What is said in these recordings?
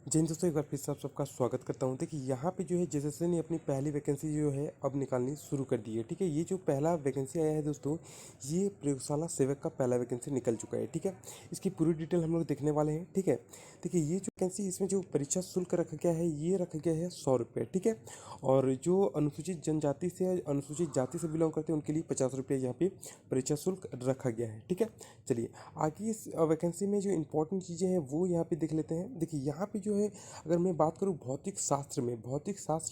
जी दोस्तों, एक बार फिर से आप सबका स्वागत करता हूँ। देखिए यहाँ पे जो है जेएसएससी ने अपनी पहली वैकेंसी जो है अब निकालनी शुरू कर दी है। ठीक है, ये जो पहला वैकेंसी आया है दोस्तों, ये प्रयोगशाला सेवक का पहला वैकेंसी निकल चुका है। ठीक है, इसकी पूरी डिटेल हम लोग देखने वाले हैं। ठीक है, देखिए ये जो वैकेंसी, इसमें जो परीक्षा शुल्क रखा गया है, ये रखा गया है 100 रुपये। ठीक है, और जो अनुसूचित जनजाति से अनुसूचित जाति से बिलोंग करते हैं उनके लिए 50 रुपये यहाँ पे परीक्षा शुल्क रखा गया है। ठीक है, चलिए आगे इस वैकेंसी में जो इंपॉर्टेंट चीज़ें हैं वो यहाँ पे देख लेते हैं। देखिए यहाँ पे जो है, अगर मैं बात करूँ भौतिक शास्त्र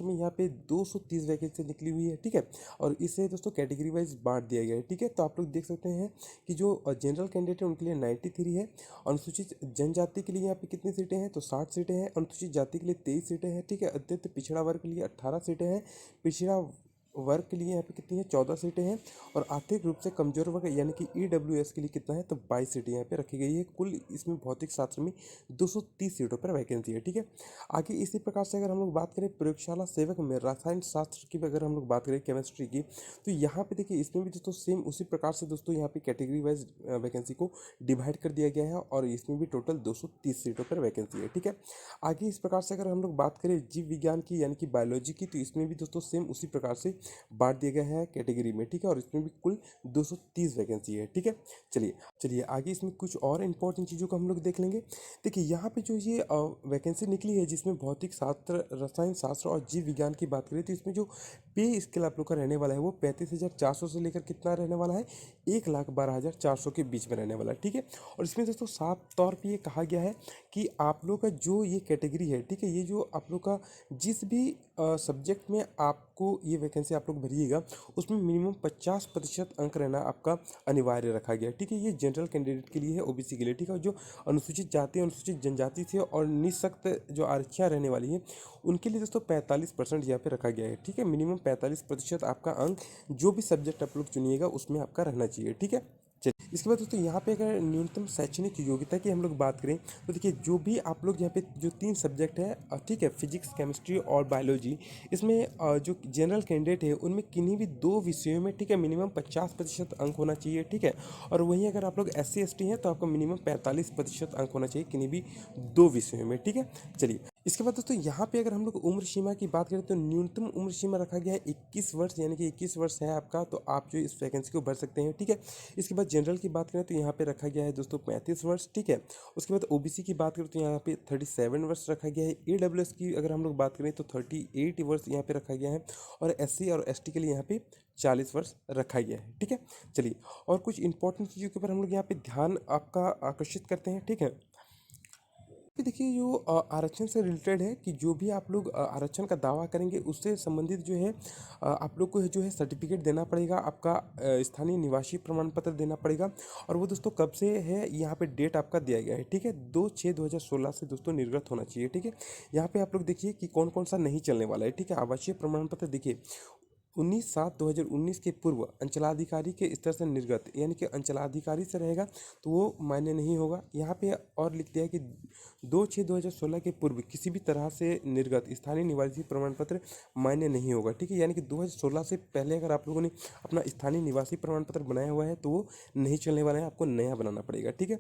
में यहाँ पे 230 वैकेंसी निकली हुई है। ठीक है, और इसे दोस्तों कैटेगरी वाइज बांट दिया गया है। ठीक है, तो आप लोग देख सकते हैं कि जो जनरल कैंडिडेट है उनके लिए 93 है। अनुसूचित जनजाति के लिए यहाँ पे कितनी सीटें हैं, तो 60 सीटें हैं। अनुसूचित जाति के लिए 23 सीटें हैं। ठीक है, अत्यंत पिछड़ा वर्ग के लिए 18 सीटें हैं। पिछड़ा वर्ग के लिए यहाँ पे कितनी है, 14 सीटें हैं। और आर्थिक रूप से कमजोर वर्ग यानी कि ईडब्ल्यूएस के लिए कितना है, तो 22 सीटें यहाँ पे रखी गई है। कुल इसमें भौतिक शास्त्र में 230 सीटों पर वैकेंसी है। ठीक है, आगे इसी प्रकार से अगर हम लोग बात करें प्रयोगशाला सेवक में रसायन शास्त्र की, अगर हम लोग बात करें केमिस्ट्री की, तो यहाँ पे देखिए इसमें भी दोस्तों सेम उसी प्रकार से दोस्तों यहाँ पे कैटेगरी वाइज वैकेंसी को डिवाइड कर दिया गया है, और इसमें भी टोटल 230 सीटों पर वैकेंसी है। ठीक है, आगे इस प्रकार से अगर हम लोग बात करें जीव विज्ञान की यानी कि बायोलॉजी की, तो इसमें भी दोस्तों सेम उसी प्रकार से बांट दिया गया है कैटेगरी में। ठीक है, और इसमें भी कुल 230 वैकेंसी है। ठीक है, चलिए चलिए आगे इसमें कुछ और इंपॉर्टेंट चीज़ों को हम लोग देख लेंगे। देखिए यहाँ पे जो ये वैकेंसी निकली है, जिसमें भौतिक शास्त्र, रसायन शास्त्र और जीव विज्ञान की बात करें, तो इसमें जो पे स्केल आप लोग का रहने वाला है वो 35,400 से लेकर कितना रहने वाला है, 1,12,400 के बीच में रहने वाला है। ठीक है, और इसमें दोस्तों साफ तौर पे ये कहा गया है कि आप लोग का जो ये कैटेगरी है, ठीक है, ये जो आप लोग का जिस भी सब्जेक्ट में आपको ये वैकेंसी आप लोग भरिएगा, उसमें मिनिमम 50% अंक रहना आपका अनिवार्य रखा गया है। ठीक है, ये जनरल कैंडिडेट के लिए है, ओबीसी के लिए। ठीक है, जो अनुसूचित जाति, अनुसूचित जनजाति से और निःशक्त जो आरक्षियाँ रहने वाली हैं, उनके लिए दोस्तों 45% यहाँ पे रखा गया है। ठीक है, मिनिमम 45% आपका अंक जो भी सब्जेक्ट आप लोग चुनिएगा उसमें आपका रहना चाहिए। ठीक है, चलिए इसके बाद दोस्तों यहाँ पे अगर न्यूनतम शैक्षणिक योग्यता की हम लोग बात करें, तो देखिए जो भी आप लोग यहाँ पे जो 3 सब्जेक्ट है, ठीक है, फिजिक्स, केमिस्ट्री और बायोलॉजी, इसमें जो जनरल कैंडिडेट है उनमें किन्हीं भी 2 विषयों में, ठीक है, मिनिमम 50% अंक होना चाहिए। ठीक है, और वहीं अगर आप लोग SC ST हैं तो आपको मिनिमम 45% अंक होना चाहिए किन्हीं भी 2 विषयों में। ठीक है, चलिए इसके बाद दोस्तों यहाँ पे अगर हम लोग उम्र सीमा की बात करें, तो न्यूनतम उम्र सीमा रखा गया है 21 वर्ष, यानी कि 21 वर्ष है आपका, तो आप जो इस वैकेंसी को भर सकते हैं। ठीक है, इसके बाद जनरल की बात करें तो यहाँ पे रखा गया है दोस्तों 35 वर्ष। ठीक है, उसके बाद ओबीसी की बात करें तो यहाँ पे 37 वर्ष रखा गया है। ईडब्ल्यूएस की अगर हम लोग बात करें तो 38 वर्ष यहाँ पे रखा गया है, और SC और ST के लिए यहाँ पे 40 वर्ष रखा गया है। ठीक है, चलिए और कुछ इंपॉर्टेंट चीज़ों के ऊपर हम लोग यहाँ पे ध्यान आपका आकर्षित करते हैं। ठीक है, कि देखिए जो आरक्षण से रिलेटेड है, कि जो भी आप लोग आरक्षण का दावा करेंगे उससे संबंधित जो है आप लोग को जो है सर्टिफिकेट देना पड़ेगा, आपका स्थानीय निवासी प्रमाण पत्र देना पड़ेगा। और वो दोस्तों कब से है, यहाँ पे डेट आपका दिया गया है। ठीक है, 2/6/2016 से दोस्तों निर्गत होना चाहिए। ठीक है, यहाँ पे आप लोग देखिए कि कौन कौन सा नहीं चलने वाला है। ठीक है, आवासीय प्रमाण पत्र देखिए 19/7/2019 के पूर्व अंचलाधिकारी के स्तर से निर्गत, यानी कि अंचलाधिकारी से रहेगा तो वो मान्य नहीं होगा। यहाँ पे और लिख दिया है कि 2/6/2016 के पूर्व किसी भी तरह से निर्गत स्थानीय निवासी प्रमाण पत्र मान्य नहीं होगा। ठीक है, यानी कि 2016 से पहले अगर आप लोगों ने अपना स्थानीय निवासी प्रमाण पत्र बनाया हुआ है तो वो नहीं चलने वाला है, आपको नया बनाना पड़ेगा। ठीक है,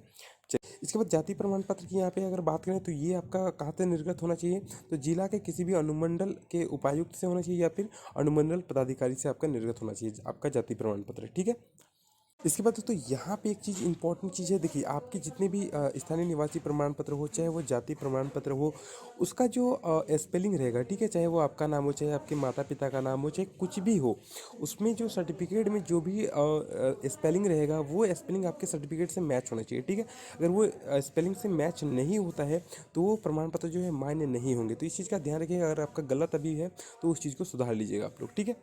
इसके बाद जाति प्रमाण पत्र की यहाँ पे अगर बात करें तो ये आपका कहाँ से निर्गत होना चाहिए, तो जिला के किसी भी अनुमंडल के उपायुक्त से होना चाहिए, या फिर अनुमंडल पदाधिकारी से आपका निर्गत होना चाहिए आपका जाति प्रमाण पत्र। ठीक है, इसके बाद दोस्तों यहाँ पे एक चीज़ इंपॉर्टेंट चीज़ है। देखिए आपके जितने भी स्थानीय निवासी प्रमाण पत्र हो, चाहे वो जाति प्रमाण पत्र हो, उसका जो स्पेलिंग रहेगा, ठीक है, चाहे वो आपका नाम हो, चाहे आपके माता पिता का नाम हो, चाहे कुछ भी हो, उसमें जो सर्टिफिकेट में जो भी स्पेलिंग रहेगा वो स्पेलिंग आपके सर्टिफिकेट से मैच होना चाहिए। ठीक है, अगर वो स्पेलिंग से मैच नहीं होता है तो वो प्रमाण पत्र जो है मान्य नहीं होंगे। तो इस चीज़ का ध्यान रखिएगा, अगर आपका गलत अभी है तो उस चीज़ को सुधार लीजिएगा आप लोग। ठीक है,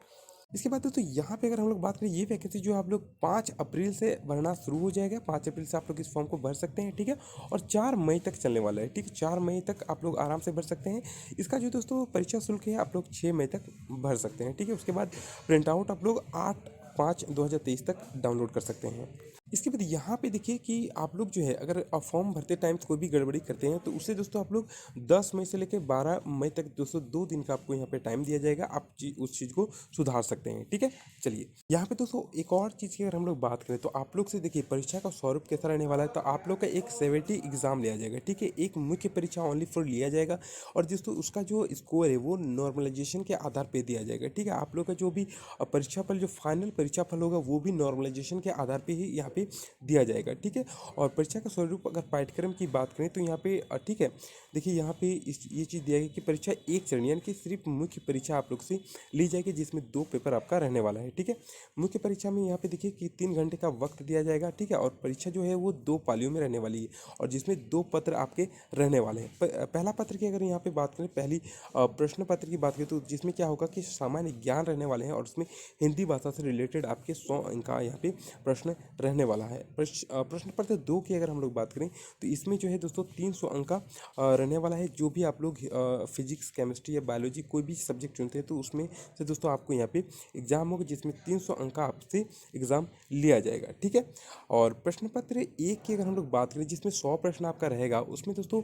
इसके बाद दोस्तों यहाँ पे अगर हम लोग बात करें, ये वैकेंसी जो आप लोग 5 अप्रैल से भरना शुरू हो जाएगा। 5 अप्रैल से आप लोग इस फॉर्म को भर सकते हैं। ठीक है, और 4 मई तक चलने वाला है। ठीक है, 4 मई तक आप लोग आराम से भर सकते हैं। इसका जो दोस्तों परीक्षा शुल्क है आप लोग 6 मई तक भर सकते हैं। ठीक है, उसके बाद प्रिंट आउट आप लोग 8/5/2023 तक डाउनलोड कर सकते हैं। इसके बाद यहाँ पे देखिए कि आप लोग जो है अगर फॉर्म भरते टाइम कोई भी गड़बड़ी करते हैं तो उससे दोस्तों आप लोग 10 मई से लेकर 12 मई तक दोस्तों 2 दिन का आपको यहाँ पे टाइम दिया जाएगा, आप उस चीज़ को सुधार सकते हैं। ठीक है, चलिए यहाँ पे दोस्तों एक और चीज़ की अगर हम लोग बात करें तो आप लोग से देखिए परीक्षा का स्वरूप कैसा रहने वाला है। तो आप लोग का एक 70 एग्जाम लिया जाएगा, ठीक है, एक मुख्य परीक्षा ओनली फॉर लिया जाएगा और दोस्तों उसका जो स्कोर है वो नॉर्मलाइजेशन के आधार पर दिया जाएगा। ठीक है, आप लोग का जो भी परीक्षा फल जो फाइनल परीक्षा फल होगा वो भी नॉर्मलाइजेशन के आधार पर ही यहाँ पे दिया जाएगा। ठीक है, और परीक्षा का स्वरूप अगर पाठ्यक्रम की बात करें तो यहाँ पे ठीक है, देखिए यहाँ पे ये चीज़ दिया गया कि परीक्षा एक चरण यानी कि सिर्फ मुख्य परीक्षा आप लोग से ली जाएगी जिसमें 2 पेपर आपका रहने वाला है। ठीक है, मुख्य परीक्षा में यहाँ पे देखिए कि 3 घंटे का वक्त दिया जाएगा। ठीक है, और परीक्षा जो है वो 2 पालियों में रहने वाली है और जिसमें 2 पत्र आपके रहने वाले हैं। पहला पत्र की अगर यहाँ पे बात करें, पहली प्रश्न पत्र की बात करें तो जिसमें क्या होगा कि सामान्य ज्ञान रहने वाले हैं और उसमें हिंदी भाषा से रिलेटेड आपके 100 अंक का यहाँ पे प्रश्न रहने वाला है। प्रश्न पत्र 2 की अगर हम लोग बात करें तो इसमें जो है दोस्तों 300 अंक का रहने वाला है। जो भी आप लोग फिजिक्स, केमिस्ट्री या बायोलॉजी कोई भी सब्जेक्ट चुनते हैं तो उसमें से दोस्तों आपको यहाँ पे एग्जाम होगा जिसमें 300 अंक का आपसे एग्जाम लिया जाएगा। ठीक है, और प्रश्न पत्र 1 की अगर हम लोग बात करें जिसमें 100 प्रश्न आपका रहेगा, उसमें दोस्तों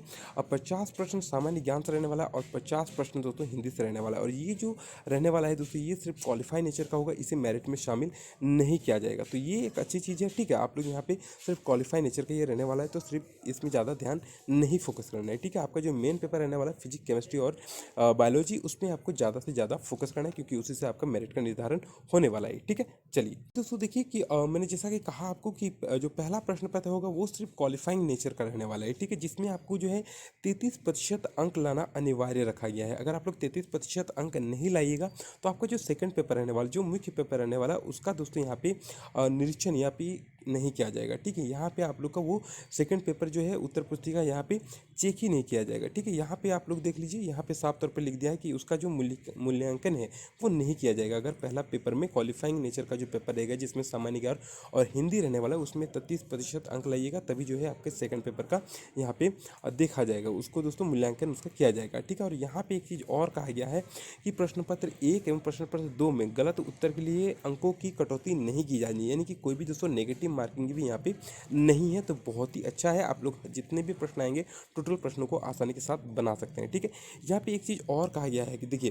50 प्रश्न सामान्य ज्ञान से रहने वाला है और 50 प्रश्न दोस्तों हिंदी से रहने वाला है। और ये जो रहने वाला है दोस्तों ये सिर्फ क्वालिफाई नेचर का होगा, इसे मेरिट में शामिल नहीं किया जाएगा। तो ये एक अच्छी चीज़ है। ठीक है, आप लोग यहाँ पे सिर्फ क्वालिफाई नेचर का ये रहने वाला है तो सिर्फ इसमें ज़्यादा ध्यान नहीं फोकस करना है। ठीक है, आपका जो मेन पेपर रहने वाला है फिजिक्स, केमिस्ट्री और बायोलॉजी, उसमें आपको ज़्यादा से ज़्यादा फोकस करना है क्योंकि उसी से आपका मेरिट का निर्धारण होने वाला है। ठीक है, चलिए दोस्तों देखिए कि मैंने जैसा कि कहा आपको कि जो पहला प्रश्न पत्र होगा वो सिर्फ क्वालिफाइंग नेचर का रहने वाला है। ठीक है, जिसमें आपको जो है 33% अंक लाना अनिवार्य रखा गया है। अगर आप लोग 33% अंक नहीं लाइएगा तो आपका जो सेकंड पेपर रहने वाला, जो मुख्य पेपर रहने वाला, उसका दोस्तों यहाँ पे निरीक्षण यहाँ पे नहीं किया जाएगा। ठीक है, यहाँ पे आप लोग का वो सेकंड पेपर जो है उत्तर पुस्तिका यहाँ पे चेक ही नहीं किया जाएगा। ठीक है, यहाँ पे आप लोग देख लीजिए, यहाँ पे साफ तौर पे लिख दिया है कि उसका जो मूल्यांकन है वो नहीं किया जाएगा। अगर पहला पेपर में क्वालिफाइंग नेचर का जो पेपर रहेगा जिसमें सामान्य ज्ञान और हिंदी रहने वाला है उसमें 33% अंक लाइएगा तभी जो है आपके सेकंड पेपर का यहाँ पे देखा जाएगा, उसको दोस्तों मूल्यांकन उसका किया जाएगा। ठीक है, और यहाँ पे एक चीज़ और कहा गया है कि प्रश्न पत्र 1 एवं प्रश्न पत्र 2 में गलत उत्तर के लिए अंकों की कटौती नहीं की जानी, यानी कि कोई भी दोस्तों नेगेटिव मार्किंग भी यहाँ पे नहीं है। तो बहुत ही अच्छा है, आप लोग जितने भी प्रश्न आएंगे टोटल प्रश्नों को आसानी के साथ बना सकते हैं। ठीक है, यहाँ पे एक चीज़ और कहा गया है कि देखिए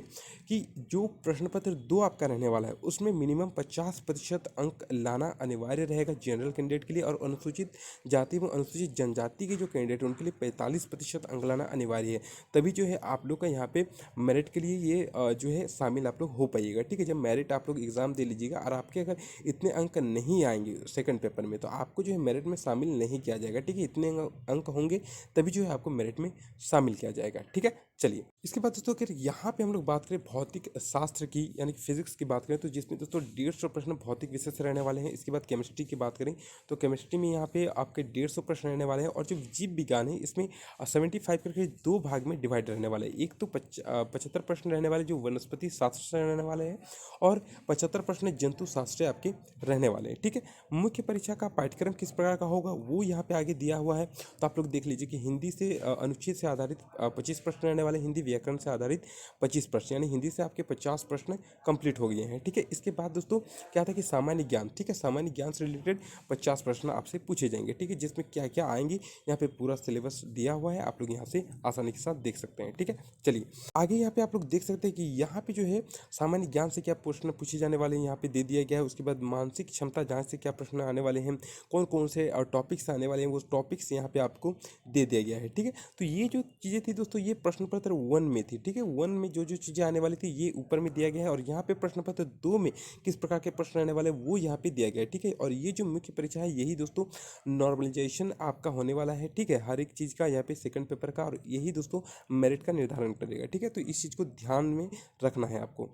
कि जो प्रश्न पत्र 2 आपका रहने वाला है उसमें मिनिमम 50% अंक लाना अनिवार्य रहेगा जनरल कैंडिडेट के लिए, और अनुसूचित जाति व अनुसूचित जनजाति के जो कैंडिडेट हैं उनके लिए 45% अंक लाना अनिवार्य है। तभी जो है आप लोग का यहाँ पे मेरिट के लिए ये जो है शामिल आप लोग हो पाइएगा। ठीक है, जब मेरिट आप लोग एग्जाम दे लीजिएगा और आपके अगर इतने अंक नहीं आएंगे सेकंड पेपर में तो आपको जो है मेरिट में शामिल नहीं किया जाएगा। ठीक है, इतने अंक होंगे तभी जो है आपको मेरिट में शामिल किया जाएगा। ठीक है, चलिए इसके बाद दोस्तों अगर यहाँ पे हम लोग बात करें भौतिक शास्त्र की यानी कि फिजिक्स की बात करें तो जिसमें दोस्तों 150 प्रश्न भौतिक विषय से रहने वाले हैं। इसके बाद केमिस्ट्री की बात करें तो केमिस्ट्री में यहाँ पे आपके 150 प्रश्न रहने वाले हैं और जो जीव विज्ञान है इसमें 75 करके 2 भाग में डिवाइड रहने वाले हैं। एक तो 75 प्रश्न रहने वाले जो वनस्पति शास्त्र से रहने वाले हैं और 75 प्रश्न जंतु शास्त्र आपके रहने वाले हैं। ठीक है, मुख्य परीक्षा का पाठ्यक्रम किस प्रकार का होगा वो यहाँ पे आगे दिया हुआ है, तो आप लोग देख लीजिए कि हिंदी से अनुच्छेद से आधारित 25 प्रश्न रहने वाले, हिंदी व्याकरण से आधारित 25 प्रश्न, यानी हिंदी से आपके 50 प्रश्न कंप्लीट हो गए हैं। ठीक है, इसके बाद दोस्तों क्या था कि सामान्य ज्ञान, ठीक है, सामान्य ज्ञान से रिलेटेड 50 प्रश्न आपसे पूछे जाएंगे। ठीक है, जिसमें क्या क्या आएंगे यहाँ पे पूरा सिलेबस दिया हुआ है, आप लोग यहाँ से आसानी के साथ देख सकते हैं। ठीक है, चलिए आगे यहाँ पे आप लोग देख सकते हैं कि यहाँ पे जो है सामान्य ज्ञान से क्या प्रश्न पूछे जाने वाले हैं यहाँ पे दे दिया गया है। उसके बाद मानसिक क्षमता जांच से क्या प्रश्न आने वाले हैं, कौन कौन से टॉपिक्स आने वाले हैं, वो टॉपिक्स यहाँ पे आपको दे दिया गया है। ठीक है, तो ये जो चीज़ें थी दोस्तों ये प्रश्न पत्र 1 में थी। ठीक है, 1 में जो जो चीज़ें आने वाली थी ये ऊपर में दिया गया है और यहाँ पे प्रश्न पत्र 2 में किस प्रकार के प्रश्न आने वाले वो यहाँ पे दिया गया है। ठीक है, और ये जो मुख्य परीक्षा है यही दोस्तों नॉर्मलाइजेशन आपका होने वाला है। ठीक है, हर एक चीज़ का यहाँ पे सेकंड पेपर का, और यही दोस्तों मेरिट का निर्धारण करेगा। ठीक है, तो इस चीज़ को ध्यान में रखना है आपको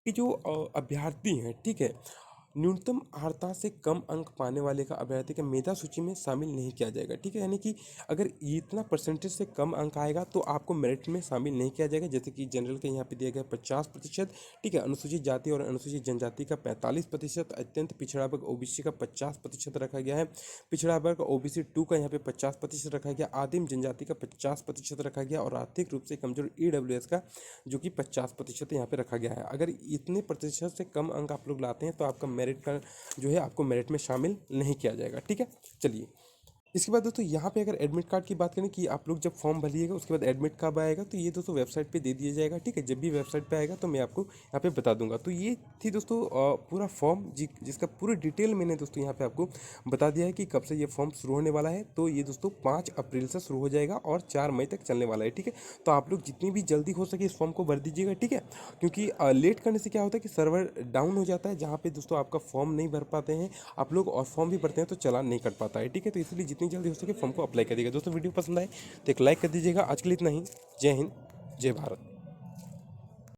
कि जो अभ्यर्थी हैं, ठीक है, न्यूनतम अर्हता से कम अंक पाने वाले का अभ्यर्थी का मेधा सूची में शामिल नहीं किया जाएगा। ठीक है, यानी कि अगर इतना परसेंटेज से कम अंक आएगा तो आपको मेरिट में शामिल नहीं किया जाएगा। जैसे कि जनरल के यहाँ पे दिया गया 50%, ठीक है, अनुसूचित जाति और अनुसूचित जनजाति का 45%, अत्यंत पिछड़ा वर्ग ओबीसी का 50% रखा गया है, पिछड़ा वर्ग ओबीसी 2 का यहाँ पे 50% रखा गया, आदिम जनजाति का 50% रखा गया और आर्थिक रूप से कमजोर ईडब्ल्यूएस का जो कि 50% यहाँ पे रखा गया है। अगर इतने प्रतिशत से कम अंक आप लोग लाते हैं तो आपका मेरिट का जो है आपको मेरिट में शामिल नहीं किया जाएगा। ठीक है, चलिए इसके बाद दोस्तों यहाँ पे अगर एडमिट कार्ड की बात करें कि आप लोग जब फॉर्म भरिएगा उसके बाद एडमिट कब आएगा, तो ये दोस्तों वेबसाइट पे दे दिया जाएगा। ठीक है, जब भी वेबसाइट पे आएगा तो मैं आपको यहाँ पे बता दूंगा। तो ये थी दोस्तों पूरा फॉर्म जिसका पूरी डिटेल मैंने दोस्तों यहाँ पे आपको बता दिया है कि कब से ये फॉर्म शुरू होने वाला है। तो ये दोस्तों 5 अप्रैल से शुरू हो जाएगा और 4 मई तक चलने वाला है। ठीक है, तो आप लोग जितनी भी जल्दी हो सके इस फॉर्म को भर दीजिएगा। ठीक है, क्योंकि लेट करने से क्या होता है कि सर्वर डाउन हो जाता है, जहाँ पे दोस्तों आपका फॉर्म नहीं भर पाते हैं आप लोग, और फॉर्म भी भरते हैं तो चालान नहीं कट पाता है। ठीक है, तो इसलिए जितनी जल्दी हो सके फॉर्म को अप्लाई करिएगा। दोस्तों वीडियो पसंद आए तो एक लाइक कर दीजिएगा। आज के लिए इतना ही। जय हिंद, जय भारत।